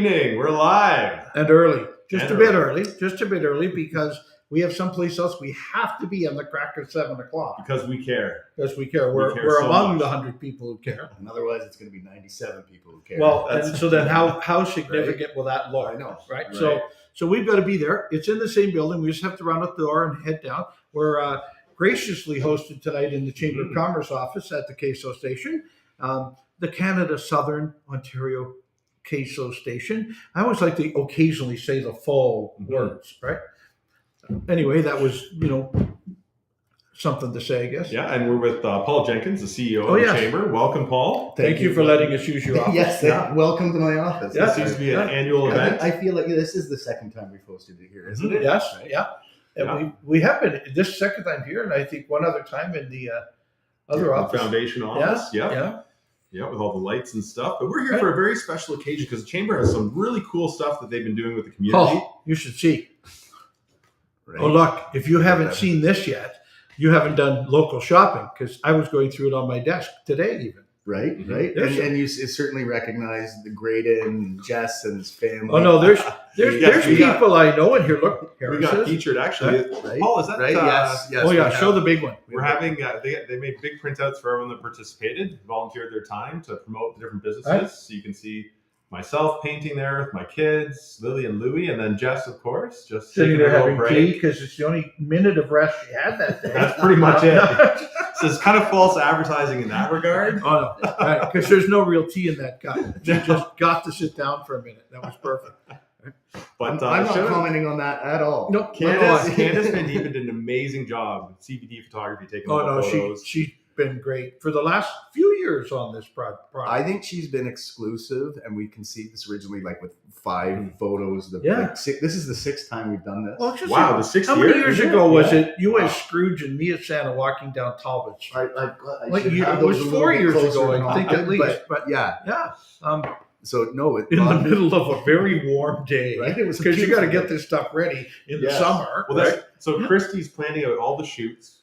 evening. We're live. And early. Just a bit early because we have someplace else we have to be on the crack of 7 o'clock. Because we care. Because we care. We're so among much. the 100 people who care. And otherwise, it's going to be 97 people who care. Well, and so then how significant will that look? I know. Right? So we've got to be there. It's in the same building. We just have to run out the door and head down. We're graciously hosted tonight in the Chamber of Commerce office at the Queso Station, the Canada Southern Ontario Queso Station. I always like to occasionally say the full words, right? Anyway, that was, something to say, I guess. Yeah, and we're with Paul Jenkins, the CEO of the Chamber. Welcome, Paul. Thank you for letting us use your office. Yes, welcome to my office. This seems to be an annual event. I feel like this is the second time we've hosted it here, isn't it? Yes, right? And we have been this second time here, and I think one other time in the other office. Foundation office. Yeah, with all the lights and stuff. But we're here for a very special occasion because the Chamber has some really cool stuff that they've been doing with the community. Oh, you should see. Right. Oh, look, if you haven't seen this yet, you haven't done local shopping because I was going through it on my desk today even. Right. And you certainly recognize the Grayden, Jess, and his family. Oh, no, there's people I know in here. Look, we got featured, actually. Right? Paul, is that right? Yes. Oh, yeah, show the big one. We're having, they made big printouts for everyone that participated, volunteered their time to promote the different businesses. Right. So you can see myself painting there with my kids, Lily and Louie, and then Jess, of course, just sitting there having tea because it's the only minute of rest she had that day. That's pretty much it. So it's kind of false advertising in that regard. Oh, no, because there's no real tea in that cup. You just got to sit down for a minute. That was perfect. But I'm not commenting on that at all. No, Candace Van Dieven did an amazing job with CBD photography, taking photos. She's been great for the last few years on this project. I think she's been exclusive, and we conceived this originally with 5 photos. This is the 6th time we've done this. Well, the 6th year? How many years ago was it you as Scrooge and me at Santa walking down Talbot Street? It was 4 years ago, I think, at least. But yeah. So no, in the middle of a very warm day, right? It was because you got to get this stuff ready in the summer. Well, so Christy's planning out all the shoots,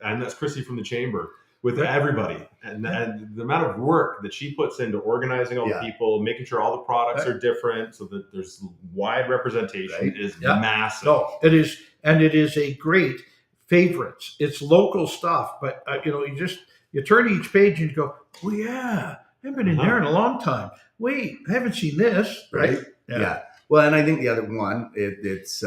and that's Christy from the Chamber with everybody, and the amount of work that she puts into organizing all the people, making sure all the products are different, so that there's wide representation is massive. No, it is, and it is a great favorites. It's local stuff, but you turn each page and you go, oh yeah, I haven't been in there in a long time. Wait, I haven't seen this. Right? Yeah. Well, and I think the other one, it's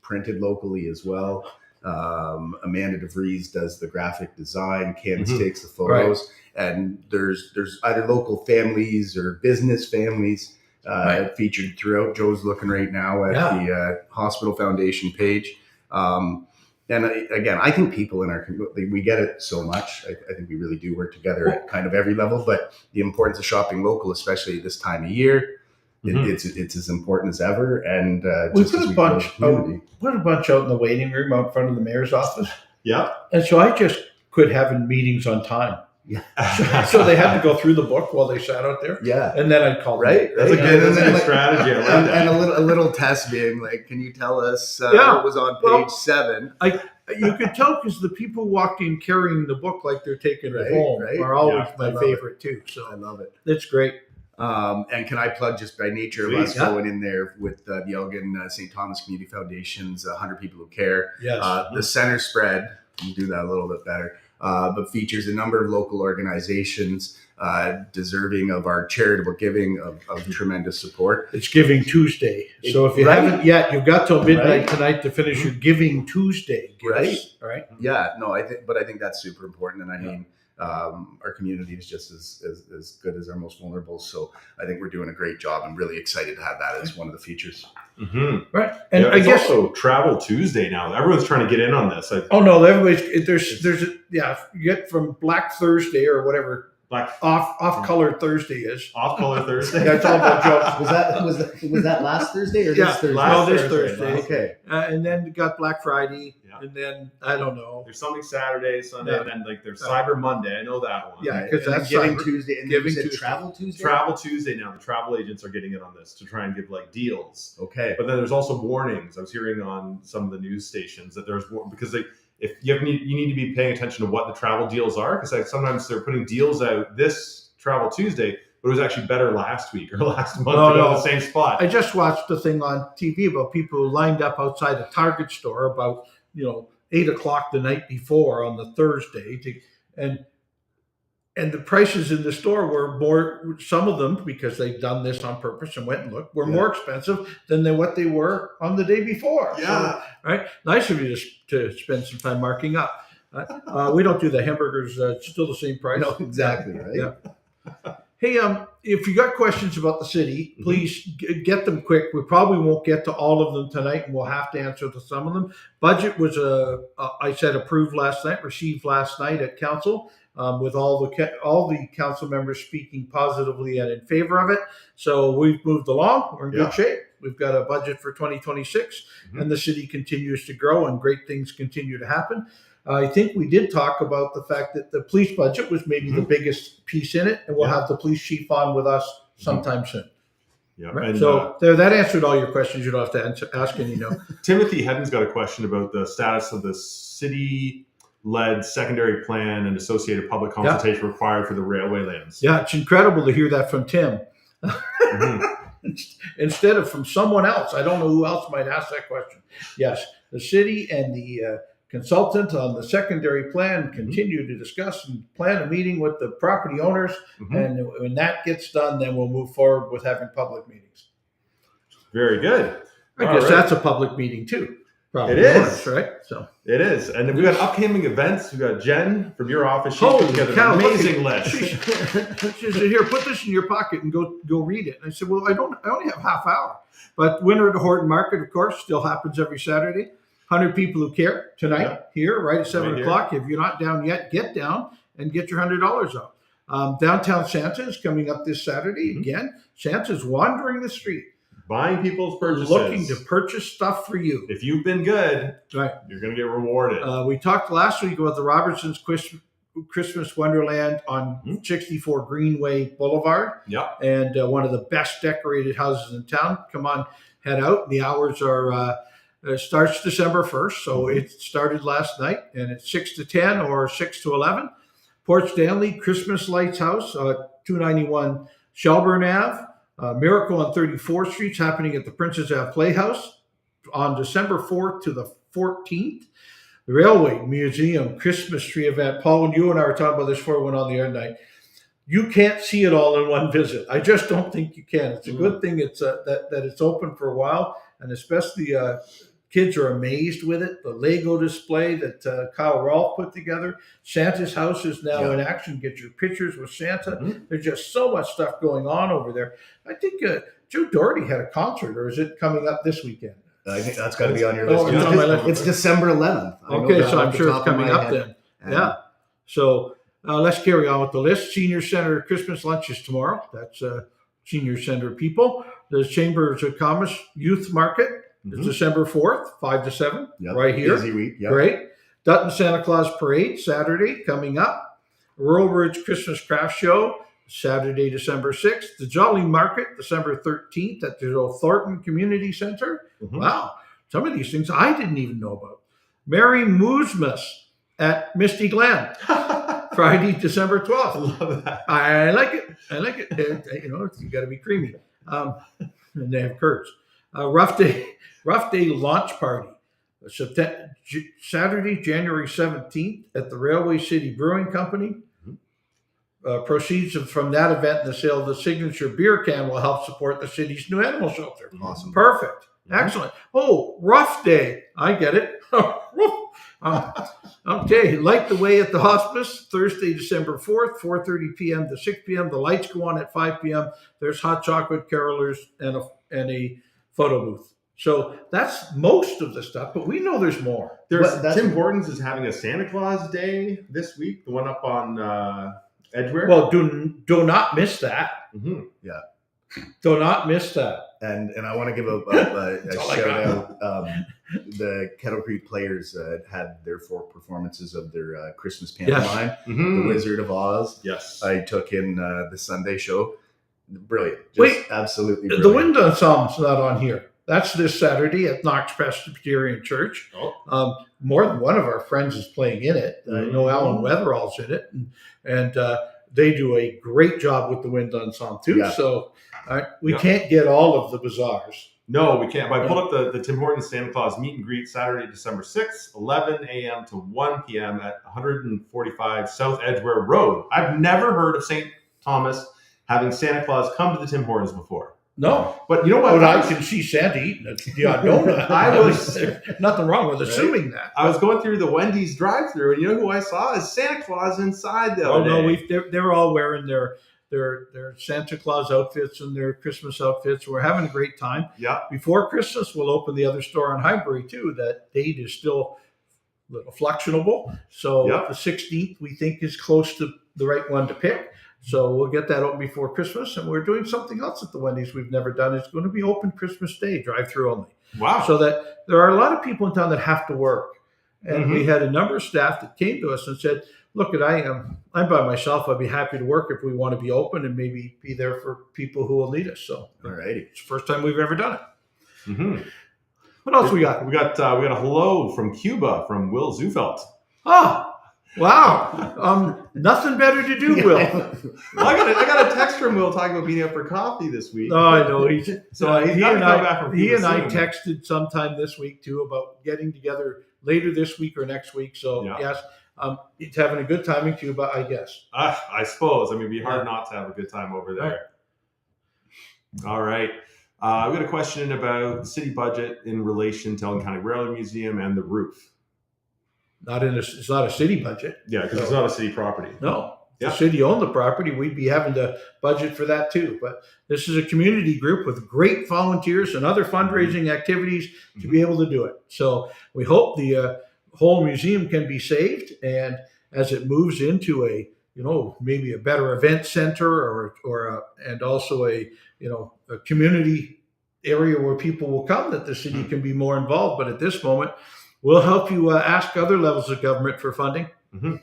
printed locally as well. Amanda DeVries does the graphic design. Candace takes the photos, and there's either local families or business families featured throughout. Joe's looking right now at the Hospital Foundation page. And again, I think people in our community, we get it so much. I think we really do work together at kind of every level. But the importance of shopping local, especially this time of year, it's as important as ever. And we put a bunch out in the waiting room out front of the mayor's office. Yeah. And so I just quit having meetings on time. Yeah. So they had to go through the book while they sat out there. Yeah. And then I'd call them. That's a good strategy. And a little test being like, can you tell us what was on page 7? You could tell because the people walked in carrying the book like they're taking it home are always my favorite too. So I love it. It's great. And can I plug, just by nature of us going in there with the Elgin St. Thomas Community Foundation's 100 People Who Care. Yes. The center spread, you can do that a little bit better, but features a number of local organizations deserving of our charitable giving of tremendous support. It's Giving Tuesday. So if you haven't yet, you've got till midnight tonight to finish your Giving Tuesday gifts. Right? Yeah, no, I think that's super important. And I mean, our community is just as good as our most vulnerable. So I think we're doing a great job. I'm really excited to have that as one of the features. Right. And I guess also Travel Tuesday now. Everyone's trying to get in on this. Everybody's you get from Black Thursday or whatever. Off color Thursday is off color Thursday. It's all about jokes. Was that last Thursday or this Thursday? This Thursday. Okay. And then you got Black Friday, and then I don't know. There's something Saturday, Sunday, and then there's Cyber Monday. I know that one. Yeah, because that's Giving Tuesday. And Giving Tuesday. Travel Tuesday. Travel Tuesday now. The travel agents are getting in on this to try and give deals. Okay. But then there's also warnings. I was hearing on some of the news stations that there's because if you need to be paying attention to what the travel deals are, because sometimes they're putting deals out this Travel Tuesday, but it was actually better last week or last month No, to go no. to the same spot. I just watched a thing on TV about people who lined up outside a Target store about 8:00 the night before on the Thursday, and the prices in the store were more. Some of them, because they've done this on purpose and went and looked, were more expensive than what they were on the day before. Yeah, so, right. Nice of you to spend some time marking up. We don't do the hamburgers. It's still the same price. No, exactly right. Yeah. Hey, if you got questions about the city, please get them quick. We probably won't get to all of them tonight, and we'll have to answer to some of them. Budget was, I said, approved last night, received last night at council, with all the council members speaking positively and in favor of it. So we've moved along. We're in good shape. We've got a budget for 2026, and the city continues to grow, and great things continue to happen. I think we did talk about the fact that the police budget was maybe the biggest piece in it, and we'll have the police chief on with us sometime soon. Yeah. Right? And, so that answered all your questions. You don't have to ask any. Timothy Hedden's got a question about the status of the city-led secondary plan and associated public consultation required for the railway lands. Yeah, it's incredible to hear that from Tim. Instead of from someone else. I don't know who else might ask that question. Yes, the city and the consultant on the secondary plan continue to discuss and plan a meeting with the property owners. And when that gets done, then we'll move forward with having public meetings. Very good. I guess that's a public meeting too. Probably it is, right? So it is, and then we've got upcoming events. We've got Jen from your office. She's Holy put together cow, an amazing list. She said, "Here, put this in your pocket and go read it." And I said, "Well, I only have half hour." But Winter at the Horton Market, of course, still happens every Saturday. 100 people who care tonight here, right at 7 o'clock. If you're not down yet, get down and get your $100 out. Downtown Santa is coming up this Saturday again. Santa's wandering the street, buying people's purchases, looking to purchase stuff for you. If you've been good, right, you're going to get rewarded. We talked last week about the Robertsons Christmas Wonderland on 64 Greenway Boulevard. Yeah, and one of the best decorated houses in town. Come on, head out. The hours are starts December 1st, so it started last night, and it's 6 to 10 or 6 to 11. Port Stanley Christmas Lights House, 291 Shelburne Ave. Miracle on 34th Street happening at the Princess Ave Playhouse on December 4th to the 14th. The Railway Museum Christmas Tree event. Paul, and you and I were talking about this before we went on the air tonight. You can't see it all in one visit. I just don't think you can. It's a good thing it's that it's open for a while, and especially kids are amazed with it. The Lego display that Kyle Rolfe put together. Santa's house is now in action. Get your pictures with Santa. There's just so much stuff going on over there. I think Joe Doherty had a concert, or is it coming up this weekend? I think that's got to be on your list. It's on my list. It's December 11th. Okay, so I'm sure it's coming up then. Yeah. So let's carry on with the list. Senior Center Christmas lunch is tomorrow. That's Senior Center people. The Chambers of Commerce Youth Market is December 4th, 5 to 7, right here. Busy week. Yep. Great. Dutton Santa Claus Parade, Saturday, coming up. Rural Ridge Christmas Craft Show, Saturday, December 6th. The Jolly Market, December 13th at the old Thornton Community Center. Wow. Some of these things I didn't even know about. Merry Moosmas at Misty Glen, Friday, December 12th. I love that. I like it. You got to be creamy. And they have curds. Rough Day launch party, Saturday, January 17th at the Railway City Brewing Company. Proceeds from that event and the sale of the signature beer can will help support the city's new animal shelter. Awesome. Perfect. Excellent. Oh, Rough Day. I get it. Okay. Light the Way at the Hospice, Thursday, December 4th, 4:30 p.m. to 6 p.m. The lights go on at 5 p.m. There's hot chocolate carolers and a photo booth. So that's most of the stuff, but we know there's more. Tim Hortons is having a Santa Claus Day this week, the one up on Edgware. Well, do not miss that. Yeah. Do not miss that. And I want to give a shout out. The Kettle Creek players had their 4 performances of their Christmas pantomime, The Wizard of Oz. Yes. I took in the Sunday show. Brilliant. Just absolutely brilliant. The Wind Ensemble's not on here. That's this Saturday at Knox Presbyterian Church. More than one of our friends is playing in it. I know Alan Weatherall's in it. And they do a great job with the wind ensemble too. Yeah. So we can't get all of the bazaars. No, we can't. But I pulled up the Tim Hortons Santa Claus meet and greet Saturday, December 6th, 11 a.m. to 1 p.m. at 145 South Edgware Road. I've never heard of St. Thomas having Santa Claus come to the Tim Hortons before. No. But you know what? I can see Santa eating the odd donut. There's nothing wrong with assuming that. I was going through the Wendy's drive-thru, and you know who I saw? Is Santa Claus inside the other day. No, they're all wearing their Santa Claus outfits and their Christmas outfits. We're having a great time. Yeah. Before Christmas, we'll open the other store on Highbury too. That date is still a little fluctuable. So the 16th, we think, is close to the right one to pick. So we'll get that open before Christmas. And we're doing something else at the Wendy's we've never done. It's going to be open Christmas Day, drive-through only. Wow. So that there are a lot of people in town that have to work. And we had a number of staff that came to us and said, look, I'm by myself. I'd be happy to work if we want to be open and maybe be there for people who will need us. So, all righty, it's the first time we've ever done it. Mm-hmm. What else we got? We got a hello from Cuba from Will Zufelt. Oh, wow! Nothing better to do, Will. Well, I got a text from Will talking about being out for coffee this week. Oh, I know. He and I texted sometime this week too about getting together later this week or next week. So yes. He's having a good time in Cuba, I guess. I suppose. I mean, it'd be hard not to have a good time over there. All right. I've got a question about city budget in relation to Elgin County Railway Museum and the roof. It's not a city budget. Yeah, because it's not a city property. No. If the city owned the property, we'd be having to budget for that too. But this is a community group with great volunteers and other fundraising activities to be able to do it. So we hope the whole museum can be saved, and as it moves into maybe a better event center and also a community area where people will come, that the city can be more involved. But at this moment, we'll help you ask other levels of government for funding. Mm-hmm.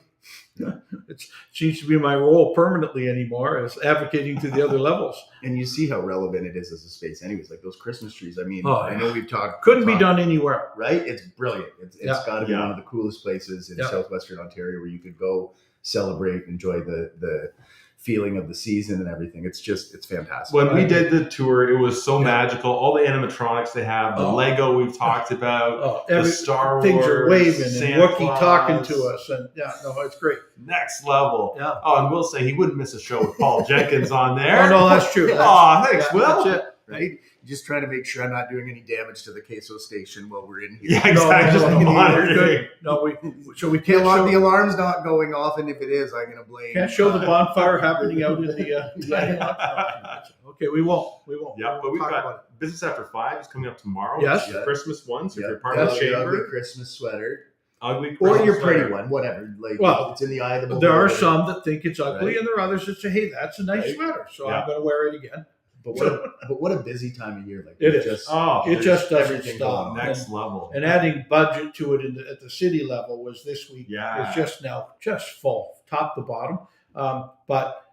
It seems to be my role permanently anymore, as advocating to the other levels. And you see how relevant it is as a space anyways, like those Christmas trees. I mean, I know we've talked. Couldn't be done anywhere. Right? It's brilliant. It's got to be one of the coolest places in southwestern Ontario where you could go celebrate, enjoy the feeling of the season and everything. It's fantastic. When we did the tour, it was so magical. All the animatronics they have, the Lego we've talked about, the Star Wars, things are waving Santa and Wookiee talking to us, and it's great. Next level. Yeah. Oh, and Will say he wouldn't miss a show with Paul Jenkins on there. Oh no, that's true. Thanks, Will. That's it. Right? Just trying to make sure I'm not doing any damage to the queso station while we're in here. Yeah, exactly. Just monitoring. We can't show the alarm's not going off, and if it is, I'm going to blame. Can't show the bonfire happening out in the. Okay, we won't. Yeah, but we've got Business After 5 is coming up tomorrow. Yes, Christmas one. So if you're part of the chamber, ugly Christmas sweater, ugly or your pretty one, whatever. Like, it's in the eye of the beholder. There are some that think it's ugly, and there are others that say, "Hey, that's a nice sweater," so I'm going to wear it again. But what a busy time of year! Like it is. It just doesn't stop. Next level. And adding budget to it at the city level was this week. Yeah. It's just full, top to bottom. But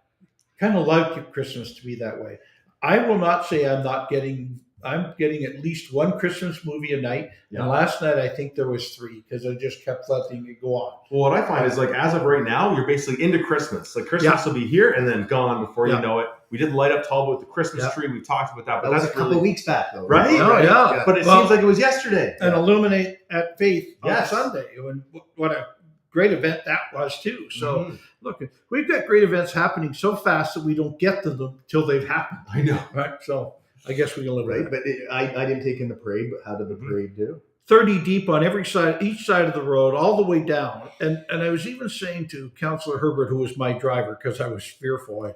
kind of like Christmas to be that way. I will not say I'm getting at least one Christmas movie a night. Yeah. And last night, I think there was 3 because I just kept letting it go on. Well, what I find is, like, as of right now, you're basically into Christmas. Like, Christmas will be here and then gone before you know it. We did light up Talbot with the Christmas tree. We talked about that. But that was a couple weeks back, though. Right? Oh, yeah. But it seems like it was yesterday. And Illuminate at Faith on Sunday. And what a great event that was, too. So, look, we've got great events happening so fast that we don't get to them until they've happened. I know. Right? So I guess we can live with it. But I didn't take in the parade, but how did the parade do? 30 deep on each side of the road, all the way down. And I was even saying to Councillor Herbert, who was my driver, because I was fearful,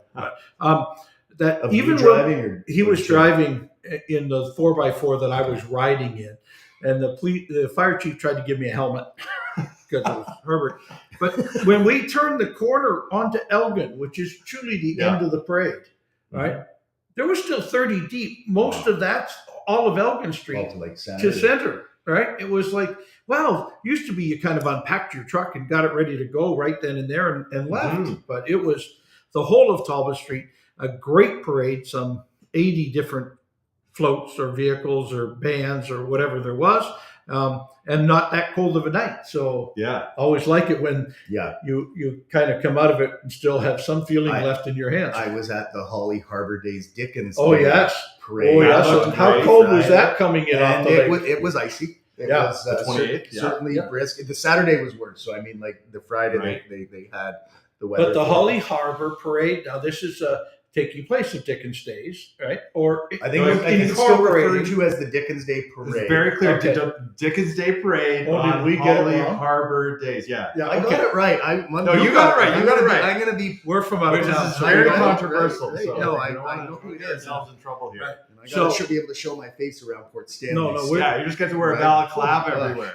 that of even when he was driving in the 4x4 that I was riding in, and the fire chief tried to give me a helmet because it was Herbert. But when we turned the corner onto Elgin, which is truly the end of the parade, right? There was still 30 deep. Most of that's all of Elgin Street to center, right? It was like, used to be you kind of unpacked your truck and got it ready to go right then and there and left. But it was the whole of Talbot Street, a great parade, some 80 different floats or vehicles or bands or whatever there was, and not that cold of a night. So Yeah. I always like it when Yeah. you kind of come out of it and still have some feeling left in your hands. I was at the Holly Harbor Days Dickens yes. parade. Oh yes. That So how great, cold right? was that coming in off And the lake? it was icy. It Yeah, was the 28th, certainly brisk. The Saturday was worse. So I mean, like the Friday, Right. they had the weather. But the for it. Holly Harbor Parade, now this is taking place at Dickens Days, right? Or I think it's still incorporating. referred to as the Dickens Day Parade. It's very clear. Okay. Dickens Day Parade Oh, did on we get it Holly wrong? Harbor Days. Yeah. Yeah, I got it right. No, you got it right. You got it right. I'm gonna be. We're from out Which of is town. so very we got it. controversial. Right. So No, we I don't wanna know who it get is. ourselves in trouble here. Right. I So- should be able to show my face around Port Stanley. No, we're- Yeah, you just get to wear a Right. balaclava Oh, everywhere.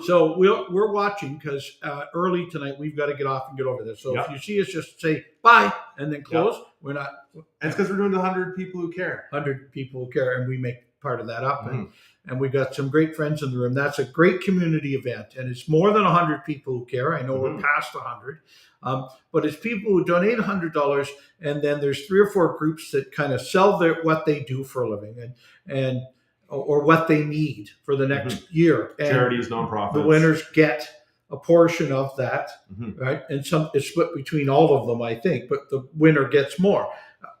So we're watching because early tonight we've got to get off and get over there. So Yep. if you see us, just say bye and then close. We're not And it's because we're doing the 100 people who care. 100 people who care, and we make part of that up. Mhm. And we got some great friends in the room. That's a great community event, and it's more than 100 people who care. I know we're past 100, but it's people who donate $100, and then there's 3 or 4 groups that kind of sell what they do for a living and or what they need for the next year. And Charities, nonprofits. the winners get a portion of that, Mhm. right? And it's split between all of them, I think, but the winner gets more.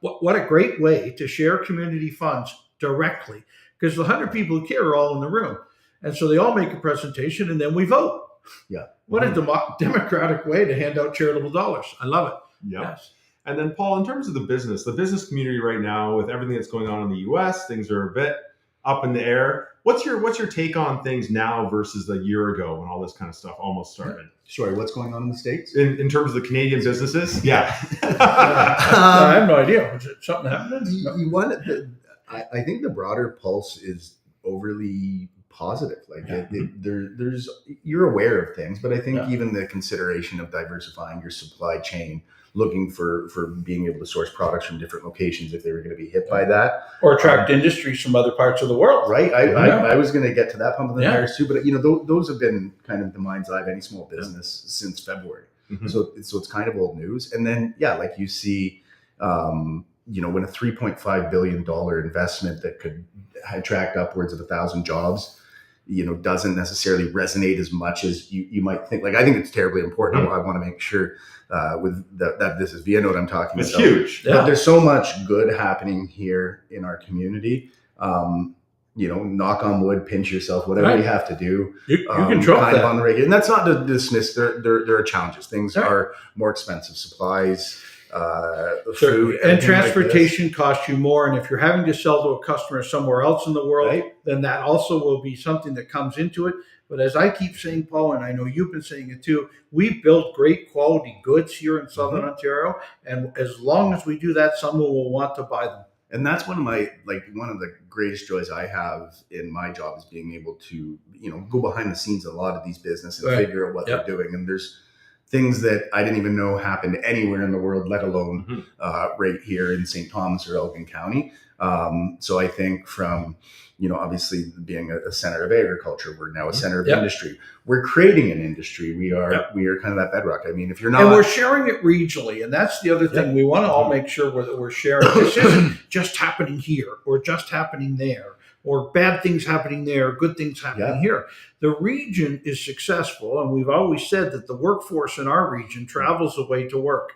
What a great way to share community funds directly, because the 100 people who care are all in the room. And so they all make a presentation and then we vote. Yeah. What a democratic way to hand out charitable dollars. I love it. Yeah. Yes. And then, Paul, in terms of the business community right now, with everything that's going on in the U.S., things are a bit up in the air. What's your take on things now versus a year ago when all this kind of stuff almost started? Sorry, what's going on in the States? In terms of the Canadian businesses? Yeah. I have no idea. Was it something happening? You want it, I think the broader pulse is overly positive. Like there's you're aware of things, but I think even the consideration of diversifying your supply chain, looking for being able to source products from different locations if they were going to be hit by that, Or attract industries from other parts of the world. right? I was going to get to that pump of the tires too, but those have been kind of the mind's eye of any small business since February. Mhm. So it's kind of old news. And then like you see, when a $3.5 billion investment that could attract upwards of 1,000 jobs, doesn't necessarily resonate as much as you might think. Like, I think it's terribly important. I want to make sure with that this is via note I'm talking It's about. huge. But there's so much good happening here in our community. Knock on wood, pinch yourself, whatever you have to do. You control kind that. of on the regular. And that's not to dismiss. There are challenges. Things are more expensive. Supplies, food, and everything like this. transportation costs you more. And if you're having to sell to a customer somewhere else in the world, then that also will be something that comes into it. But as I keep saying, Paul, and I know you've been saying it too, we build great quality goods here in Southern Ontario. And as long as we do that, someone will want to buy them. And that's one of the greatest joys I have in my job is being able to, go behind the scenes of a lot of these businesses and figure out what they're doing. And there's things that I didn't even know happened anywhere in the world, let alone right here in St. Thomas or Elgin County. So I think from, obviously being a center of agriculture, we're now a center of industry. We're creating an industry. We are kind of that bedrock. I mean, if you're not, and we're sharing it regionally, and that's the other thing. We want to all make sure that we're sharing. This isn't just happening here or just happening there, or bad things happening there, good things happening here. The region is successful, and we've always said that the workforce in our region travels away to work.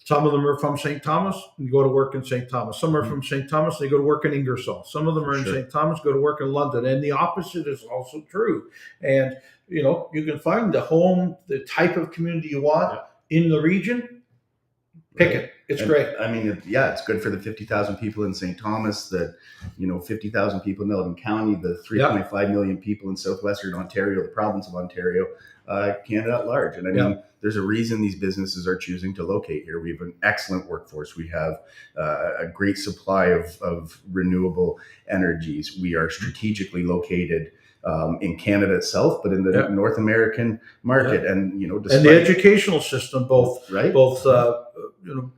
Some of them are from St. Thomas and go to work in St. Thomas. Some are from St. Thomas, they go to work in Ingersoll. Some of them are in St. Thomas, go to work in London. And the opposite is also true. And, you can find the type of community you want in the region, pick it. It's great. I mean, it's good for the 50,000 people in St. Thomas, the 50,000 people in Elgin County, the 3.5 million people in Southwestern Ontario, the province of Ontario, Canada at large. And I mean, there's a reason these businesses are choosing to locate here. We have an excellent workforce. We have a great supply of renewable energies. We are strategically located in Canada itself, but in the North American market, and and the educational system, both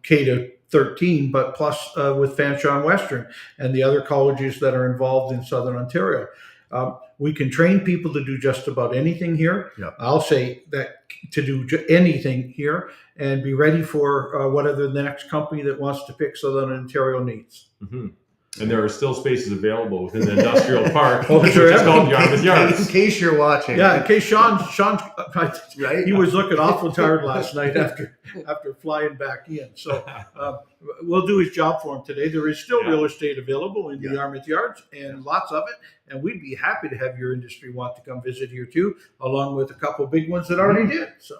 K to 13, but plus with Fanshawe Western and the other colleges that are involved in Southern Ontario. We can train people to do just about anything here. I'll say that to do anything here and be ready for whatever the next company that wants to pick Southern Ontario needs. And there are still spaces available within the industrial park, Oh, which sure. is called Yarmouth In Yards. case you're watching. Yeah, in case Sean, Right? he was looking awful tired last night after flying back in. So we'll do his job for him today. There is still real estate available in the Yarmouth Yards, and lots of it. And we'd be happy to have your industry want to come visit here too, along with a couple of big ones that already did. So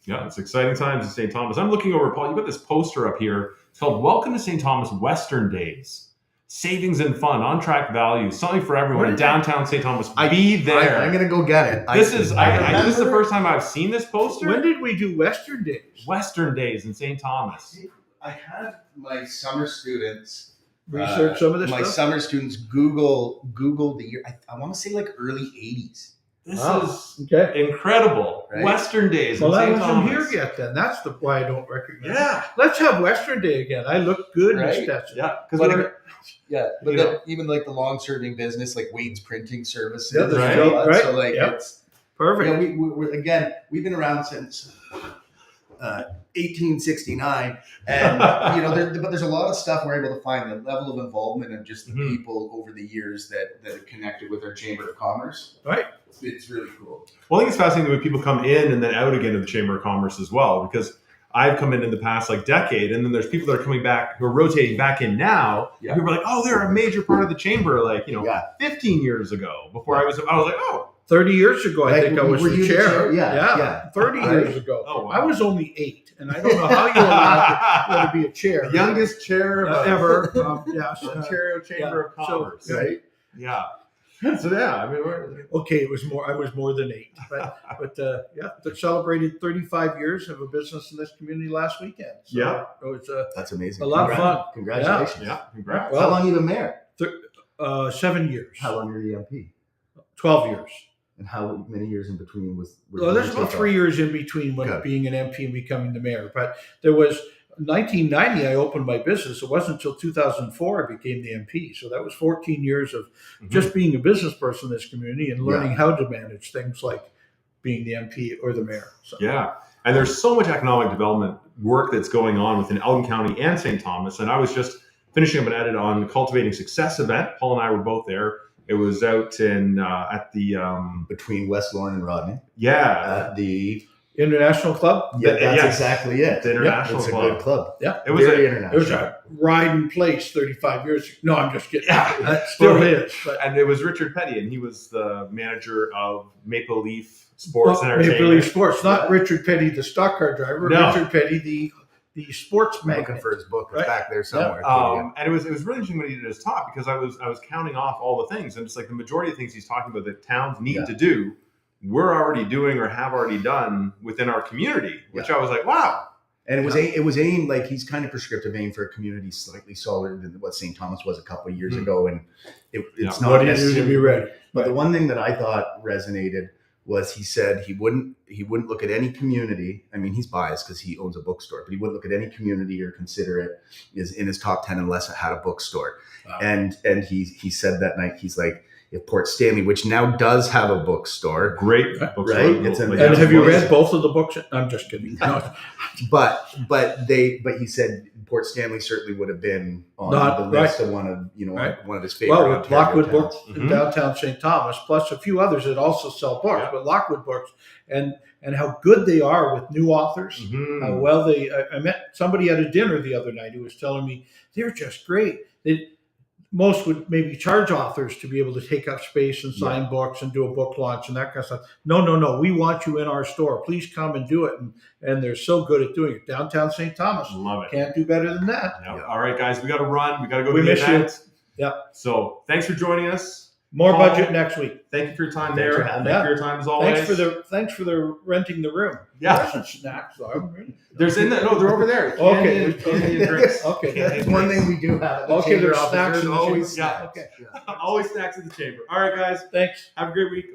Yeah, it's exciting times in St. Thomas. I'm looking over, Paul, you've got this poster up here. It's called Welcome to St. Thomas Western Days. Savings and fun, on-track value, something for everyone in downtown St. Thomas. Be there. I'm going to go get it. This is the first time I've seen this poster. when did we do Western Days? Western Days in St. Thomas. I had my summer students Research some of this my stuff. summer students Google the year. I want to say like early 80s. This Wow. is Okay. incredible. Right? Western Days Well, in I St. wasn't Thomas. here yet. Then that's why I don't recognize. Yeah, Let's have Western Day again. I look good in Right? Stetson. yeah. But Because but You then know. even like the long-serving business, like Wade's Printing Services, Yeah, that's right. So like Yep. it's Perfect. we're we've been around since 1869, and but there's a lot of stuff we're able to find. The level of involvement of just the Mhm. people over the years that have connected with our Chamber of Commerce. Right. It's really cool. Well, I think it's fascinating when people come in and then out again of the Chamber of Commerce as well, because I've come in the past like decade, and then there's people that are coming back who are rotating back in now. Yeah. Who are like, oh, they're a major part of the chamber, like 15 years ago. Before I was like, oh, 30 years ago, I Right, think I was were the you the chair. chair? Yeah. 30 Right. years ago. Oh, wow. I was only 8, and I don't know how you're allowed to be a chair. the youngest chair of ever. Yes. Ontario Chamber of Commerce. So, Right? Yeah. So yeah, I mean, okay, it was more. I was more than 8, but they celebrated 35 years of a business in this community last weekend. So Yeah. it was That's amazing. a lot of fun. Congratulations. yeah, congrats. Well, How long you been mayor? 7 years, How long are you MP? 12 years. And how many years in between was? Well, there's about 3 years in between when Okay. being an MP and becoming the mayor. But there was 1990. I opened my business. It wasn't until 2004 I became the MP. So that was 14 years of just being a business person in this community and learning how to manage things like being the MP or the mayor. So. Yeah. And there's so much economic development work that's going on within Elgin County and St. Thomas. And I was just finishing up an edit on the Cultivating Success event. Paul and I were both there. It was out in at the between West Lorne and Rodney. yeah, The International Club. that's yes. exactly it. the International It's a Club. good club. Yeah. It was Very a, international. It was a ride and place 35 years ago. No, I'm just kidding. Yeah. That still is. But and it was Richard Petty, and he was the manager of Maple Leaf Sports and Entertainment. Maple Leaf Sports, not Richard Petty, the stock car driver. No. Richard Petty, the sports I'm looking magnet. for his book. It's Right. back there somewhere. And it was really interesting when he did his talk, because I was counting off all the things, and it's like the majority of things he's talking about that towns need to do, we're already doing or have already done within our community, which I was like, wow. And it was aimed, like, he's kind of prescriptive, aimed for a community slightly smaller than what St. Thomas was a couple of years ago, and it's not What do you do to necessarily be ready? But the one thing that I thought resonated was he said he wouldn't look at any community. I mean, he's biased because he owns a bookstore, but he wouldn't look at any community or consider it is in his top 10 unless it had a bookstore. Wow. And he said that night, he's like, if Port Stanley, which now does have a bookstore, Great bookstore. Right? It's And have you read both of the books? I'm just kidding. No. but he said Port Stanley certainly would have been on Not- the list right. of one of Right. one of his favorite. Well, with Ontario Lockwood towns. Books in downtown St. Thomas, plus a few others that also sell books, but Lockwood Books and how good they are with new authors. Mhm. How well they. I met somebody at a dinner the other night who was telling me they're just great. Most would maybe charge authors to be able to take up space and sign books and do a book launch and that kind of stuff. No. We want you in our store. Please come and do it. And they're so good at doing it. Downtown St. Thomas. Love it. Can't do better than that. Yeah. All right, guys, we got to run. We got to go We to the miss you. event. Yeah. So thanks for joining us. More Paul, budget next week. Thank you for your time, Thanks Mayor. for Thank having you me. for your time as always. Thanks for the renting the room. Yeah. There's some snacks though. There's in that. No, they're over there. Okay. Candy and drinks. Okay. That's one thing we do have. at the Okay, chamber there's office. snacks There's in the always chamber. snacks. Okay. Yeah. Always snacks at the chamber. All right, guys. Thanks. Have a great week.